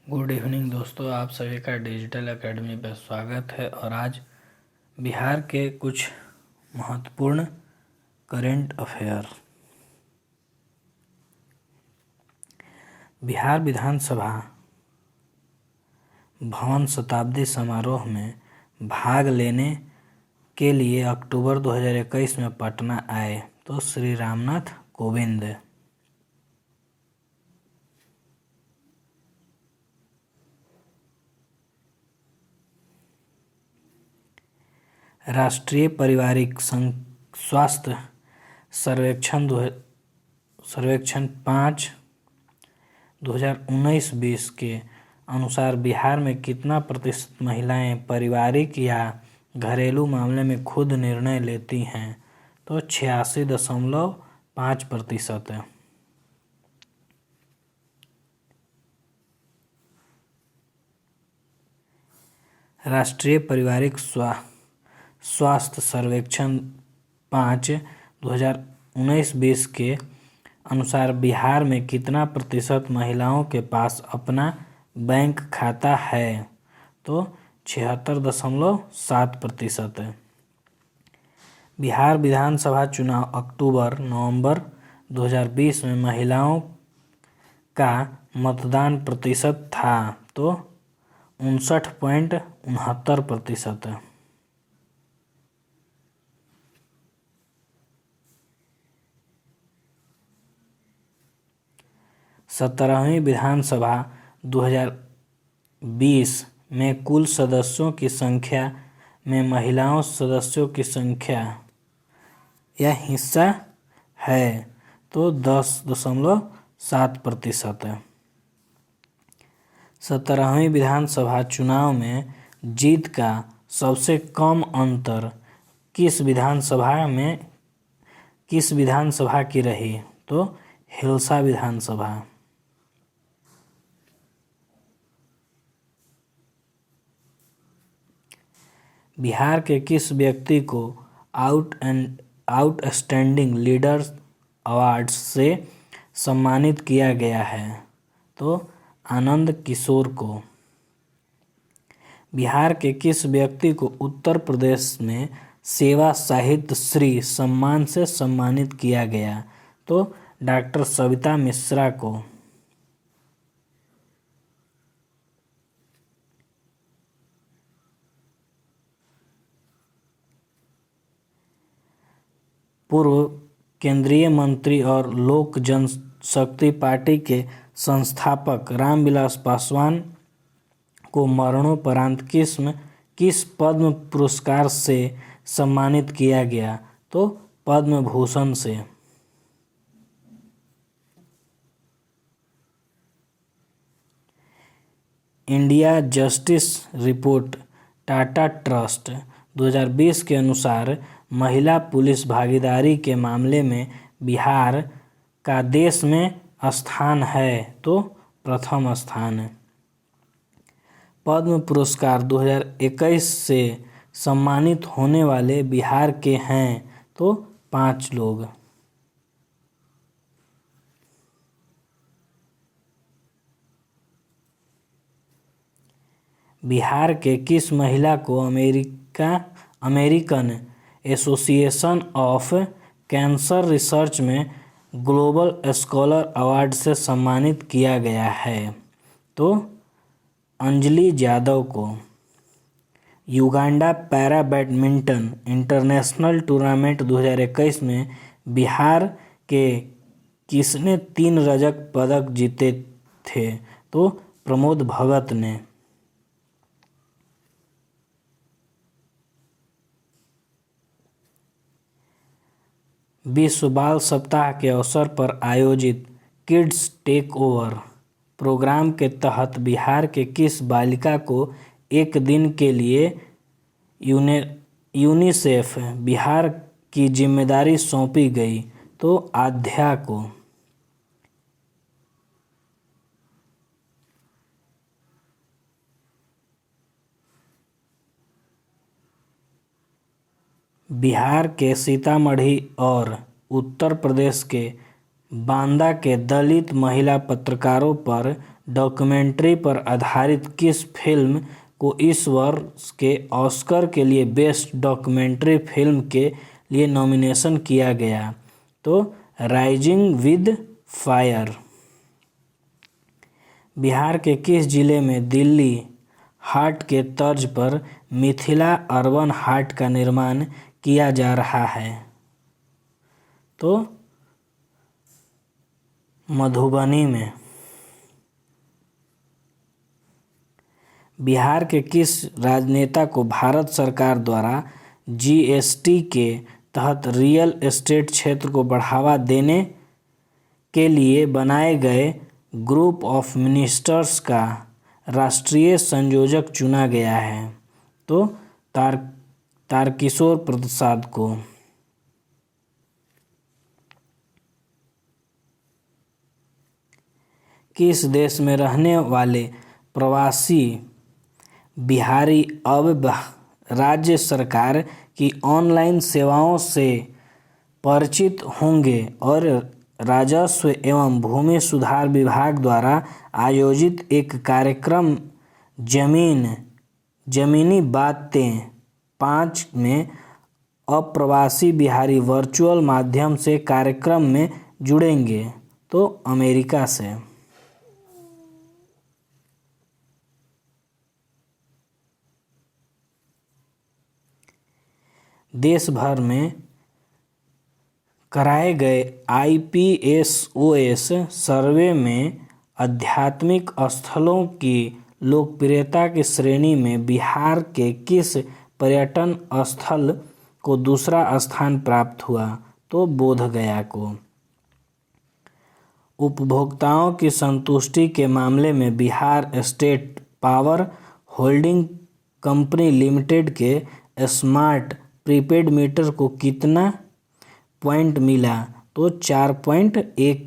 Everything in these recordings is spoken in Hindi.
गुड इवनिंग दोस्तों, आप सभी का डिजिटल एकेडमी पर स्वागत है। और आज बिहार के कुछ महत्वपूर्ण करेंट अफेयर। बिहार विधानसभा भवन शताब्दी समारोह में भाग लेने के लिए अक्टूबर 2021 में पटना आए तो श्री रामनाथ कोविंद। राष्ट्रीय पारिवारिक स्वास्थ्य सर्वेक्षण 5/2019-20 के अनुसार बिहार में कितना प्रतिशत महिलाएं पारिवारिक या घरेलू मामले में खुद निर्णय लेती हैं? तो 86.5% है। राष्ट्रीय पारिवारिक स्वास्थ्य सर्वेक्षण 5/2019-20 के अनुसार बिहार में कितना प्रतिशत महिलाओं के पास अपना बैंक खाता है? तो 76.7% है। बिहार विधानसभा चुनाव अक्टूबर-नवंबर 2020 में महिलाओं का मतदान प्रतिशत था तो 59.69% है। 17वीं विधानसभा 2020 में कुल सदस्यों की संख्या में महिलाओं सदस्यों की संख्या या हिस्सा है तो 10.7% है। 17वीं विधानसभा चुनाव में जीत का सबसे कम अंतर किस विधानसभा की रही? तो हिलसा विधानसभा। बिहार के किस व्यक्ति को आउटस्टैंडिंग लीडर अवार्ड्स से सम्मानित किया गया है? तो आनंद किशोर को। बिहार के किस व्यक्ति को उत्तर प्रदेश में सेवा साहित्य श्री सम्मान से सम्मानित किया गया? तो डॉक्टर सविता मिश्रा को। पूर्व केंद्रीय मंत्री और लोक जनशक्ति पार्टी के संस्थापक रामविलास पासवान को मरणोपरांत किस पद्म पुरस्कार से सम्मानित किया गया? तो पद्म भूषण से। India justice report Tata trust 2020 के अनुसार महिला पुलिस भागीदारी के मामले में बिहार का देश में स्थान है तो प्रथम स्थान है। पद्म पुरस्कार 2021 से सम्मानित होने वाले बिहार के हैं तो 5 लोग। बिहार के किस महिला को American association of cancer research में ग्लोबल स्कॉलर अवार्ड से सम्मानित किया गया है? तो अंजलि जादव को। Uganda para badminton international tournament 2021 में बिहार के किसने 3 रजत पदक जीते थे? तो प्रमोद भगत ने। विश्व बाल सप्ताह के अवसर पर आयोजित किड्स टेक ओवर प्रोग्राम के तहत बिहार के किस बालिका को एक दिन के लिए यूनिसेफ बिहार की जिम्मेदारी सौंपी गई? तो आध्या को। बिहार के सीतामढ़ी और उत्तर प्रदेश के बांदा के दलित महिला पत्रकारों पर डॉक्यूमेंट्री पर आधारित किस फिल्म को इस वर्ष के ऑस्कर के लिए बेस्ट डॉक्यूमेंट्री फिल्म के लिए नॉमिनेशन किया गया? तो राइजिंग विद फायर। बिहार के किस जिले में दिल्ली हाट के तर्ज पर मिथिला अर्बन हाट का निर्माण किया जा रहा है? तो मधुबनी में। बिहार के किस राजनेता को भारत सरकार द्वारा जीएसटी के तहत रियल एस्टेट क्षेत्र को बढ़ावा देने के लिए बनाए गए ग्रुप ऑफ मिनिस्टर्स का राष्ट्रीय संयोजक चुना गया है? तो तारकिशोर प्रसाद को। किस देश में रहने वाले प्रवासी बिहारी अब राज्य सरकार की ऑनलाइन सेवाओं से परिचित होंगे और राजस्व एवं भूमि सुधार विभाग द्वारा आयोजित एक कार्यक्रम जमीनी बातें 5 में अप्रवासी बिहारी वर्चुअल माध्यम से कार्यक्रम में जुड़ेंगे? तो अमेरिका से। देश भर में कराए गए IPSOS सर्वे में आध्यात्मिक स्थलों की लोकप्रियता की श्रेणी में बिहार के किस पर्यटन स्थल को दूसरा स्थान प्राप्त हुआ? तो बोधगया को। उपभोक्ताओं की संतुष्टि के मामले में Bihar state power holding company limited के स्मार्ट प्रीपेड मीटर को कितना पॉइंट मिला? तो 4.1।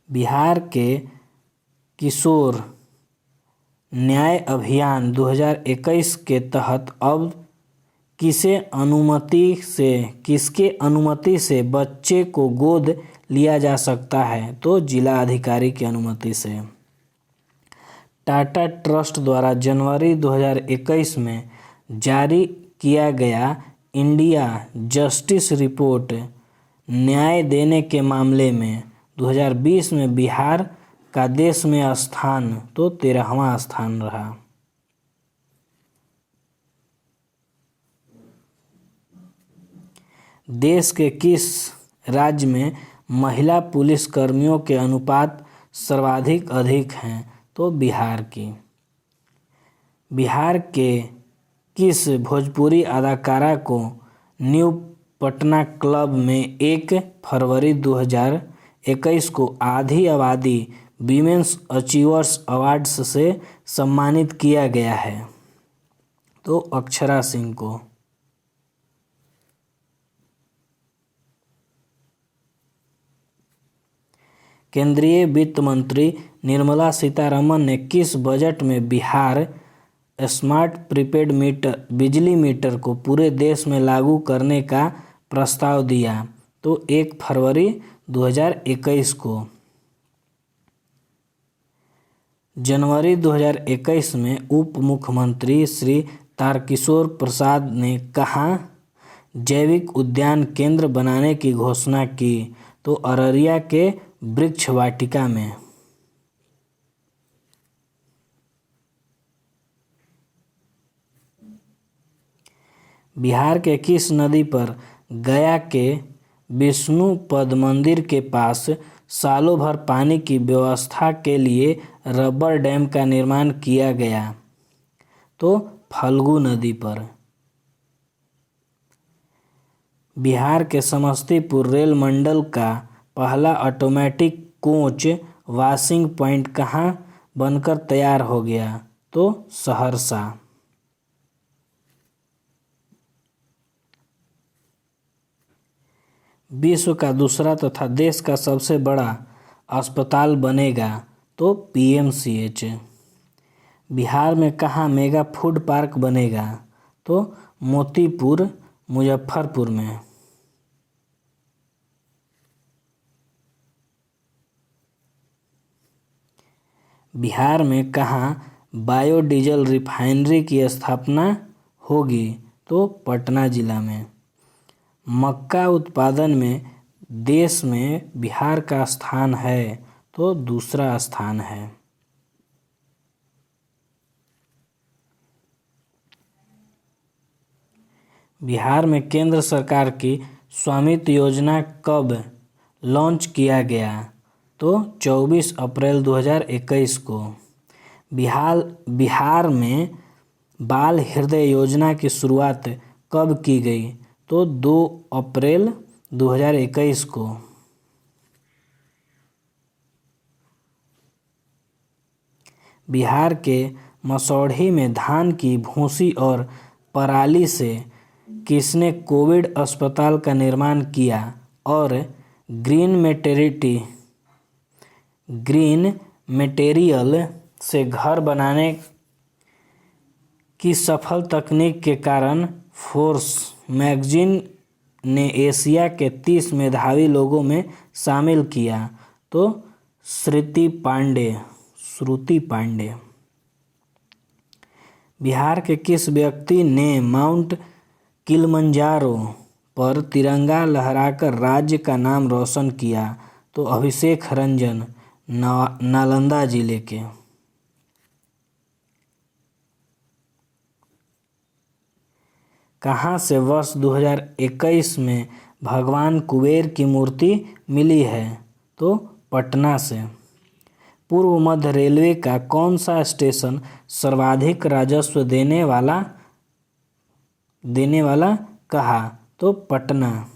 बिहार के किशोर न्याय अभियान 2021 के तहत अब किसके अनुमति से बच्चे को गोद लिया जा सकता है? तो जिला अधिकारी की अनुमति से। टाटा ट्रस्ट द्वारा जनवरी 2021 में जारी किया गया इंडिया जस्टिस रिपोर्ट न्याय देने के मामले में 2020 में बिहार का देश में स्थान तो 13वां स्थान रहा। देश के किस राज्य में महिला पुलिस कर्मियों के अनुपात सर्वाधिक अधिक हैं? तो बिहार की। बिहार के किस भोजपुरी अदाकारा को न्यू पटना क्लब में 1 फरवरी 2021 को आधी आबादी वीमेंस अचीवर्स अवार्ड्स से सम्मानित किया गया है? तो अक्षरा सिंह को। केंद्रीय वित्त मंत्री निर्मला सीतारमण ने किस बजट में बिहार स्मार्ट प्रीपेड बिजली मीटर को पूरे देश में लागू करने का प्रस्ताव दिया? तो 1 फरवरी 2021 को। जनवरी 2021 में उप मुख्यमंत्री श्री तारकिशोर प्रसाद ने कहाँ जैविक उद्यान केंद्र बनाने की घोषणा की? तो अररिया के वृक्ष वाटिका में। बिहार के किस नदी पर गया के विष्णुपद मंदिर के पास सालों भर पानी की व्यवस्था के लिए रबर डैम का निर्माण किया गया? तो फल्गु नदी पर। बिहार के समस्तीपुर रेल मंडल का पहला ऑटोमेटिक कोच वॉशिंग पॉइंट कहाँ बनकर तैयार हो गया? तो सहरसा। विश्व का दूसरा तथा देश का सबसे बड़ा अस्पताल बनेगा? तो PMCH। बिहार में कहाँ मेगा फूड पार्क बनेगा? तो मोतीपुर मुजफ्फरपुर में। बिहार में कहाँ बायोडीजल रिफाइनरी की स्थापना होगी? तो पटना जिला में। मक्का उत्पादन में देश में बिहार का स्थान है? तो दूसरा स्थान है। बिहार में केंद्र सरकार की स्वामित्व योजना कब लॉन्च किया गया? तो 24 अप्रैल 2021 को। बिहार में बाल हृदय योजना की शुरुआत कब की गई? तो 2 अप्रैल 2021 को। बिहार के मसौढ़ी में धान की भूसी और पराली से किसने कोविड अस्पताल का निर्माण किया और ग्रीन मटेरियल से घर बनाने की सफल तकनीक के कारण फोर्ब्स मैगजीन ने एशिया के 30 मेधावी लोगों में शामिल किया? तो श्रुति पांडे। बिहार के किस व्यक्ति ने माउंट किलिमंजारो पर तिरंगा लहराकर राज्य का नाम रोशन किया? तो अभिषेक रंजन, नालंदा जिले के। कहाँ से वर्ष 2021 में भगवान कुबेर की मूर्ति मिली है? तो पटना से। पूर्व मध्य रेलवे का कौन सा स्टेशन सर्वाधिक राजस्व देने वाला कहा? तो पटना।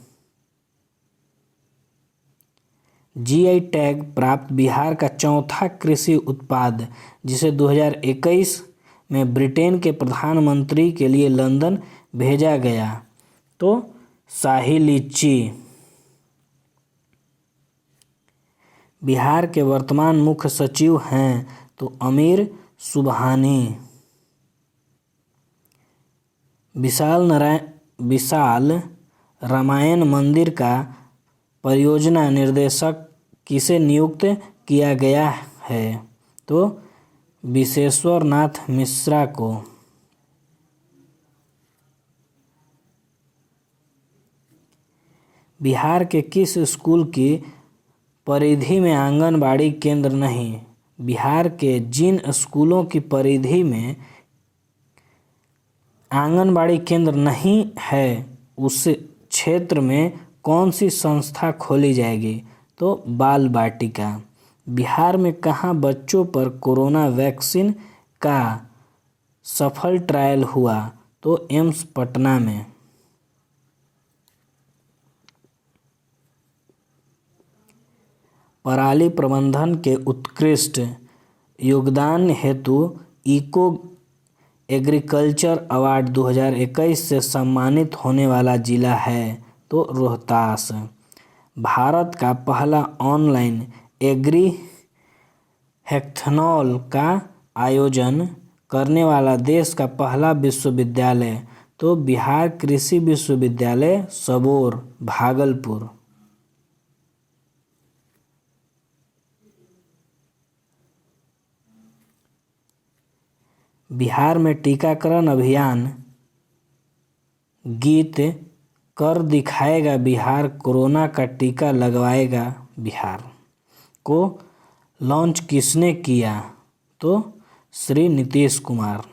जीआई टैग प्राप्त बिहार का चौथा कृषि उत्पाद जिसे 2021 में ब्रिटेन के प्रधानमंत्री के लिए लंदन भेजा गया? तो शाही लीची। बिहार के वर्तमान मुख्य सचिव हैं? तो अमीर सुबहानी। विशाल रामायण मंदिर का परियोजना निर्देशक किसे नियुक्त किया गया है? तो विश्वेश्वर नाथ मिश्रा को। बिहार के किस स्कूल की परिधि में आंगनबाड़ी केंद्र नहीं? बिहार के जिन स्कूलों की परिधि में आंगनबाड़ी केंद्र नहीं है उस क्षेत्र में कौन सी संस्था खोली जाएगी? तो बाल बाटिका। बिहार में कहाँ बच्चों पर कोरोना वैक्सीन का सफल ट्रायल हुआ? तो एम्स पटना में। पराली प्रबंधन के उत्कृष्ट योगदान हेतु इको एग्रीकल्चर अवार्ड 2021 से सम्मानित होने वाला जिला है? तो रोहतास। भारत का पहला ऑनलाइन एग्री हैकाथॉन का आयोजन करने वाला देश का पहला विश्वविद्यालय? तो बिहार कृषि विश्वविद्यालय सबौर, भागलपुर। बिहार में टीकाकरण अभियान गीत कर दिखाएगा बिहार, कोरोना का टीका लगवाएगा बिहार को लॉन्च किसने किया? तो श्री नीतीश कुमार।